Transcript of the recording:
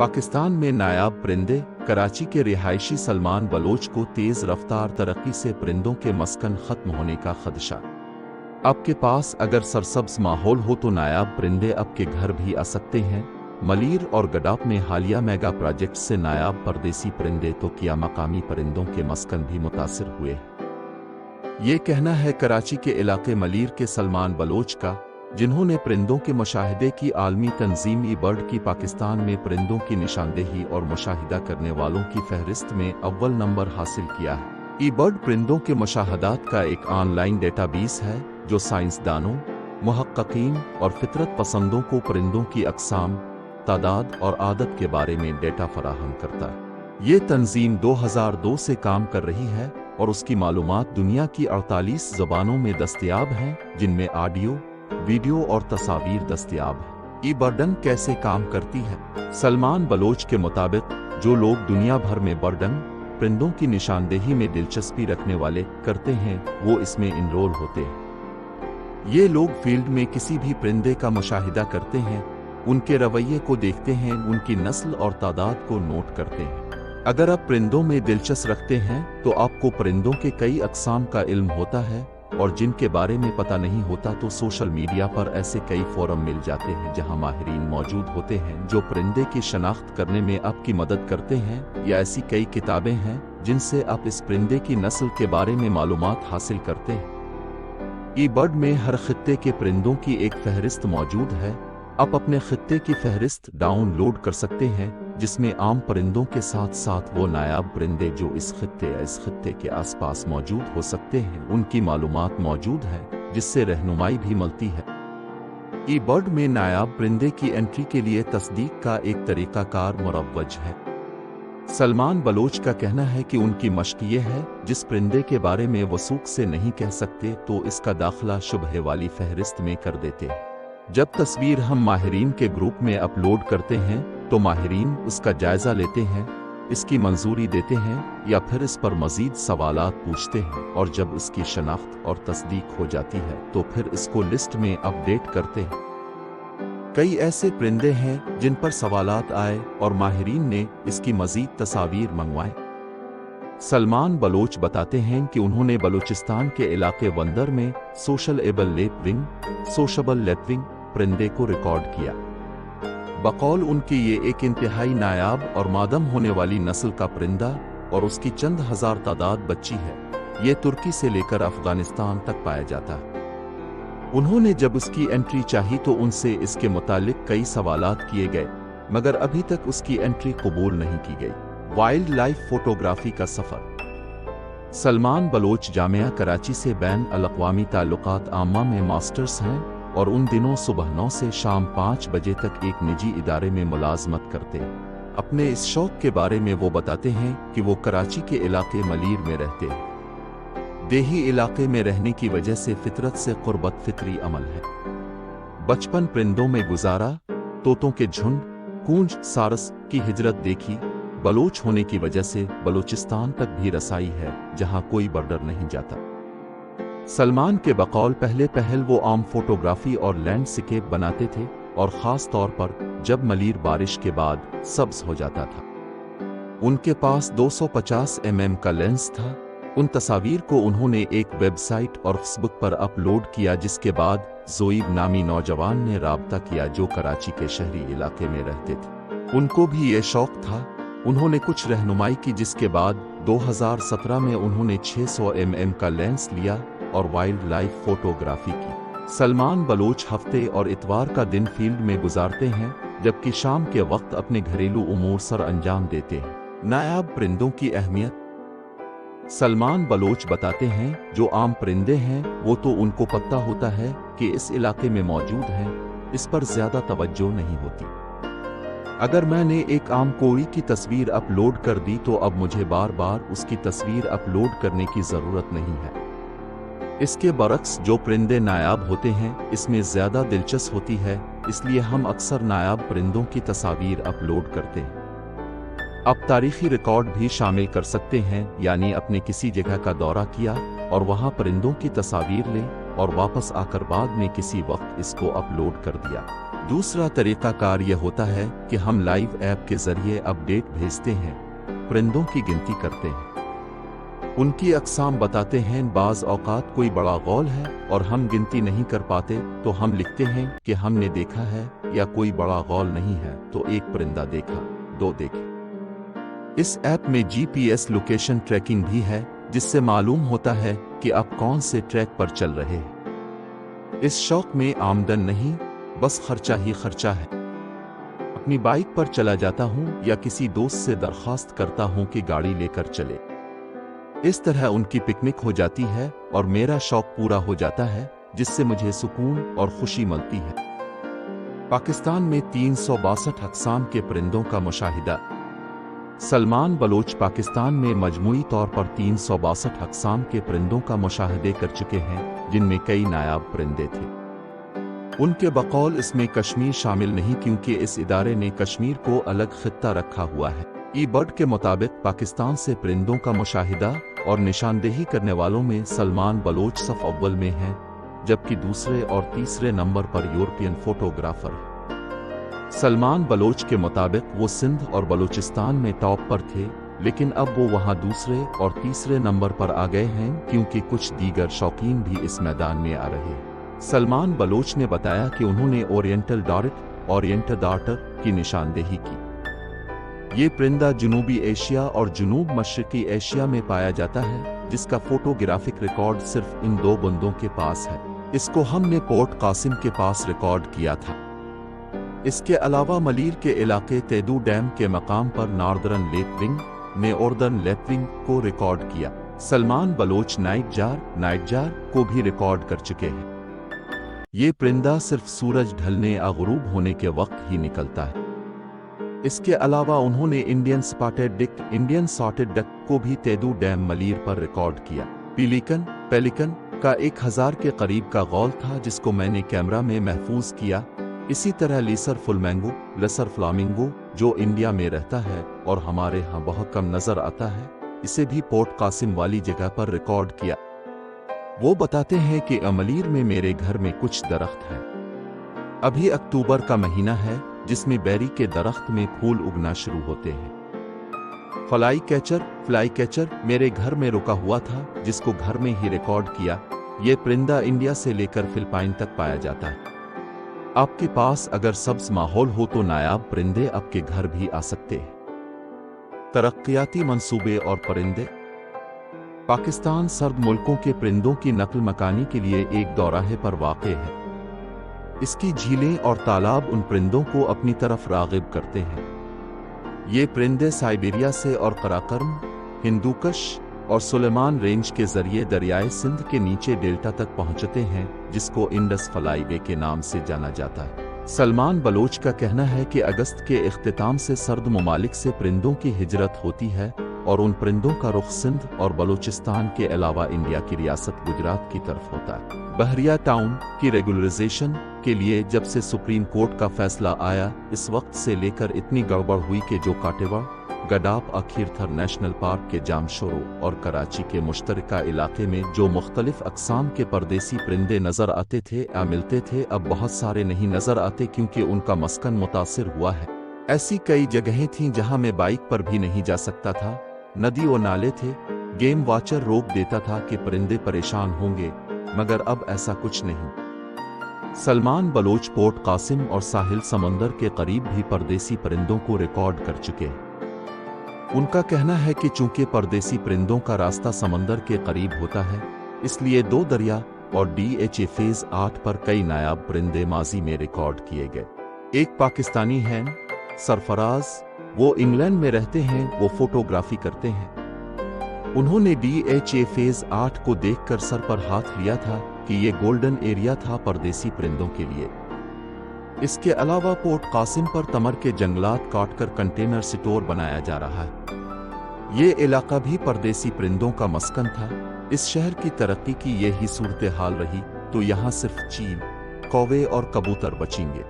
पाकिस्तान में नायाब परिंदे। कराची के रिहायशी सलमान बलोच को तेज रफ्तार तरक्की से परिंदों के मस्कन खत्म होने का खदशा। आपके पास अगर सरसब्ज माहौल हो तो नायाब परिंदे आपके घर भी आ सकते हैं। मलीर और गडाप में हालिया मेगा प्रोजेक्ट से नायाब परदेसी परिंदे तो किया मकामी परिंदों के मस्कन भी मुतासिर हुए। ये कहना है कराची के इलाके मलीर के सलमान बलोच का, जिन्होंने परिंदों के मुशाहिदे की आलमी तंजीम ई बर्ड की पाकिस्तान में परिंदों की निशानदेही और मुशाहिदा करने वालों की फहरिस्त में अव्वल नंबर हासिल किया है। ई बर्ड परिंदों के मुशाहदात का एक ऑनलाइन डेटाबेस है जो साइंसदानों, मुहक्किकीन और फितरत पसंदों को परिंदों की अक़साम, तादाद और आदत के बारे में डेटा फराहम करता है। ये तंजीम 2002 से काम कर रही है और उसकी मालूमात दुनिया की 48 ज़बानों में दस्तयाब हैं, जिनमें ऑडियो, वीडियो और तस्वीर दस्तयाब है। ई बर्डन कैसे काम करती है? सलमान बलोच के मुताबिक जो लोग दुनिया भर में बर्डन परिंदों की निशानदेही में दिलचस्पी रखने वाले करते हैं वो इसमें इनरोल होते हैं। ये लोग फील्ड में किसी भी परिंदे का मुशाहिदा करते हैं, उनके रवैये को देखते हैं, उनकी नस्ल और तादाद को नोट करते हैं। अगर आप परिंदों में दिलचस्प रखते हैं तो आपको परिंदों के कई अक़साम का इल्म होता है, और जिनके बारे में पता नहीं होता तो सोशल मीडिया पर ऐसे कई फोरम मिल जाते हैं जहां माहिरीन मौजूद होते हैं जो परिंदे की शनाख्त करने में आपकी मदद करते हैं, या ऐसी कई किताबें हैं जिनसे आप इस परिंदे की नस्ल के बारे में मालूमात हासिल करते हैं। ई बर्ड में हर खित्ते के परिंदों की एक फहरिस्त मौजूद है। आप अपने खित्ते की फहरिस्त डाउनलोड कर सकते हैं, जिसमें आम परिंदों के साथ साथ वो नायाब परिंदे जो इस खित्ते या इस खित्ते के आसपास मौजूद हो सकते हैं उनकी मालूमात मौजूद है, जिससे रहनुमाई भी मिलती है। ई बर्ड में नायाब परिंदे की एंट्री के लिए तस्दीक का एक तरीकाकार मुरव्वज है। सलमान बलोच का कहना है कि उनकी मश्क ये है, जिस परिंदे के बारे में वसूख से नहीं कह सकते तो इसका दाखिला शुबहे वाली फहरिस्त में कर देते हैं। जब तस्वीर हम माहिरीन के ग्रुप में अपलोड करते हैं तो माहिरीन उसका जायजा लेते हैं, इसकी मंजूरी देते हैं या फिर इस पर मजीद सवालात पूछते हैं, और जब इसकी शनाख्त और तस्दीक हो जाती है तो फिर इसको लिस्ट में अपडेट करते हैं। कई ऐसे परिंदे हैं जिन पर सवालात आए और माहिरीन ने इसकी मजीद तस्वीर मंगवाए। सलमान बलोच बताते हैं कि उन्होंने बलूचिस्तान के इलाके वंदर में सोशल-एबल लेपविंग परिंदे को रिकॉर्ड किया। बकौल उनकी ये एक इंतहाई नायाब और मादम होने वाली नस्ल का परिंदा और उसकी चंद हजार तादाद बच्ची है। ये तुर्की से लेकर अफगानिस्तान तक पाया जाता है। उन्होंने जब उसकी एंट्री चाही तो उनसे इसके मुतालिक कई सवालात किए गए, मगर अभी तक उसकी एंट्री कबूल नहीं की गई। वाइल्ड लाइफ फोटोग्राफी का सफर। सलमान बलोच जामिया कराची से बैन अल-अक़वामी ताल्लुकात आम्मा में मास्टर्स हैं और उन दिनों सुबह 9 से शाम 5 बजे तक एक निजी इदारे में मुलाजमत करते हैं। अपने इस शौक के बारे में वो बताते हैं कि वो कराची के इलाके मलीर में रहते हैं। देही इलाके में रहने की वजह से फितरत से कुर्बत फितरी अमल है। बचपन परिंदों में गुजारा, तोतों के झुंड, कूंज सारस की हिजरत देखी। बलोच होने की वजह से बलूचिस्तान तक भी रसाई है जहां कोई बॉर्डर नहीं जाता। सलमान के बकौल पहले पहल वो आम फोटोग्राफी और लैंडस्केप बनाते थे, और ख़ास तौर पर जब मलीर बारिश के बाद सब्ज हो जाता था। उनके पास 250 mm का लेंस था। उन तस्वीर को उन्होंने एक वेबसाइट और फेसबुक पर अपलोड किया, जिसके बाद ज़ोईब नामी नौजवान ने राब्ता किया जो कराची के शहरी इलाके में रहते थे। उनको भी ये शौक था। उन्होंने कुछ रहनुमाई की, जिसके बाद 2017 में उन्होंने 600 mm का लेंस लिया और वाइल्ड लाइफ फोटोग्राफी की। सलमान बलोच हफ्ते और इतवार का दिन फील्ड में गुजारते हैं, जबकि शाम के वक्त अपने घरेलू उमूर सर अंजाम देते हैं। नायाब परिंदों की अहमियत। सलमान बलोच बताते हैं जो आम परिंदे हैं वो तो उनको पता होता है कि इस इलाके में मौजूद हैं, इस पर ज्यादा तवज्जो नहीं होती। अगर मैंने एक आम कोई की तस्वीर अपलोड कर दी तो अब मुझे बार बार उसकी तस्वीर अपलोड करने की जरूरत नहीं है। इसके बरक्स जो परिंदे नायाब होते हैं इसमें ज्यादा दिलचस्प होती है, इसलिए हम अक्सर नायाब परिंदों की तस्वीर अपलोड करते हैं। आप तारीखी रिकॉर्ड भी शामिल कर सकते हैं, यानी अपने किसी जगह का दौरा किया और वहां परिंदों की तस्वीर लें और वापस आकर बाद में किसी वक्त इसको अपलोड कर दिया। दूसरा तरीकाकार ये होता है कि हम लाइव ऐप के जरिए अपडेट भेजते हैं, परिंदों की गिनती करते हैं, उनकी अक़साम बताते हैं। बाज़ औक़ात कोई बड़ा गौल है और हम गिनती नहीं कर पाते तो हम लिखते हैं कि हमने देखा है, या कोई बड़ा गौल नहीं है तो एक परिंदा देखा, 2 देखे। इस ऐप में GPS लोकेशन ट्रैकिंग भी है, जिससे मालूम होता है कि आप कौन से ट्रैक पर चल रहे हैं। इस शौक में आमदन नहीं, बस खर्चा ही खर्चा है। अपनी बाइक पर चला जाता हूँ या किसी दोस्त से दरख्वास्त करता हूँ कि गाड़ी लेकर चले। इस तरह उनकी पिकनिक हो जाती है और मेरा शौक पूरा हो जाता है, जिससे मुझे सुकून और खुशी मिलती है। पाकिस्तान में 362 अक़साम के परिंदों का मुशाहिदा। सलमान बलोच पाकिस्तान में मजमूई तौर पर 362 अक़साम के परिंदों का मुशाहिदे कर चुके हैं, जिनमें कई नायाब परिंदे थे। उनके बकौल इसमें कश्मीर शामिल नहीं, क्योंकि इस इदारे ने कश्मीर को अलग खित्ता रखा हुआ है। ई-बर्ड के मुताबिक पाकिस्तान से परिंदों का मुशाहिदा और निशानदेही करने वालों में सलमान बलोच सफ़ अव्वल में हैं, जबकि दूसरे और तीसरे नंबर पर यूरोपियन फोटोग्राफर हैं। सलमान बलोच के मुताबिक वो सिंध और बलूचिस्तान में टॉप पर थे, लेकिन अब वो वहाँ दूसरे और तीसरे नंबर पर आ गए हैं, क्योंकि कुछ दीगर शौकीन भी इस मैदान में आ रहे हैं। सलमान बलोच ने बताया कि उन्होंने ओरिएंटल डार्टर की निशानदेही की। ये परिंदा जनूबी एशिया और जनूब मशरकी एशिया में पाया जाता है, जिसका फोटोग्राफिक रिकॉर्ड सिर्फ इन 2 बंदों के पास है। इसको हमने पोर्ट कासिम के पास रिकॉर्ड किया था। इसके अलावा मलीर के इलाके तेदू डैम के मकाम पर नॉर्दर्न लेपविंग ने नॉर्दर्न लेपविंग को रिकॉर्ड किया। सलमान बलोच नाइटजार को भी रिकॉर्ड कर चुके हैं। ये परिंदा सिर्फ सूरज ढलने या गुरूब होने के वक्त ही निकलता है। इसके अलावा उन्होंने इंडियन सॉर्टेड डक को भी तेदू डैम मलीर पर रिकॉर्ड किया। पेलिकन का 1000 के करीब का गौल था, जिसको मैंने कैमरा में महफूज किया। इसी तरह लेसर फ्लामिंगो जो इंडिया में रहता है और हमारे यहाँ बहुत कम नजर आता है, इसे भी पोर्ट कासिम वाली जगह पर रिकॉर्ड किया। वो बताते हैं कि मलीर में मेरे घर में कुछ दरख्त हैं। अभी अक्टूबर का महीना है, जिसमें बेरी के दरख्त में फूल उगना शुरू होते हैं। फ्लाई कैचर मेरे घर में रुका हुआ था, जिसको घर में ही रिकॉर्ड किया। ये परिंदा इंडिया से लेकर फिलिपाइन तक पाया जाता है। आपके पास अगर सब्ज माहौल हो तो नायाब परिंदे आपके घर भी आ सकते हैं। तरक्कियाती मंसूबे और परिंदे। पाकिस्तान सर्द मुल्कों के परिंदों की नकल मकानी के लिए एक दौराहे पर वाक़ है। इसकी झीलें और तालाब उन परिंदों को अपनी तरफ राग़िब करते हैं। ये परिंदे साइबेरिया से और कराकरम, हिंदूकश और सुलेमान रेंज के जरिए दरियाए सिंध के नीचे डेल्टा तक पहुंचते हैं, जिसको इंडस फ्लाई वे के नाम से जाना जाता है। सलमान बलोच का कहना है कि अगस्त के इख्तिताम से सर्द ममालिक से परिंदों की हिजरत होती है और उन परिंदों का रुख सिंध और बलूचिस्तान के अलावा इंडिया की रियासत गुजरात की तरफ होता है। बहरिया टाउन की रेगुलराइजेशन के लिए जब से सुप्रीम कोर्ट का फैसला आया, इस वक्त से लेकर इतनी गड़बड़ हुई कि जो काटेवा, गडाप अखीरथर नेशनल पार्क के जामशोरो और कराची के मुश्तरका इलाके में जो मुख्तलिफ अक़साम के परदेसी परिंदे नज़र आते थे या मिलते थे, अब बहुत सारे नहीं नज़र आते, क्योंकि उनका मस्कन मुतासिर हुआ है। ऐसी कई जगहें थीं जहां मैं बाइक पर भी नहीं जा सकता था। नदी और नाले थे। गेम वाचर रोक देता था कि परिंदे परेशान होंगे, मगर अब ऐसा कुछ नहीं। सलमान बलोच पोर्ट कासिम और साहिल समंदर के करीब भी परदेसी परिंदों को रिकॉर्ड कर चुके हैं। उनका कहना है कि चूंकि परदेसी परिंदों का रास्ता समंदर के करीब होता है, इसलिए 2 दरिया और DHA फेज 8 पर कई नायाब परिंदे माजी में रिकॉर्ड किए गए। एक पाकिस्तानी हैं सरफराज, वो इंग्लैंड में रहते हैं, वो फोटोग्राफी करते हैं। उन्होंने DHA फेज 8 को देखकर सर पर हाथ लिया था कि ये गोल्डन एरिया था परदेसी परिंदों के लिए। इसके अलावा पोर्ट कासिम पर तमर के जंगलात काटकर कंटेनर स्टोर बनाया जा रहा है। ये इलाका भी परदेसी परिंदों का मस्कन था। इस शहर की तरक्की की यही सूरत हाल रही तो यहाँ सिर्फ चील, कौवे और कबूतर बचेंगे।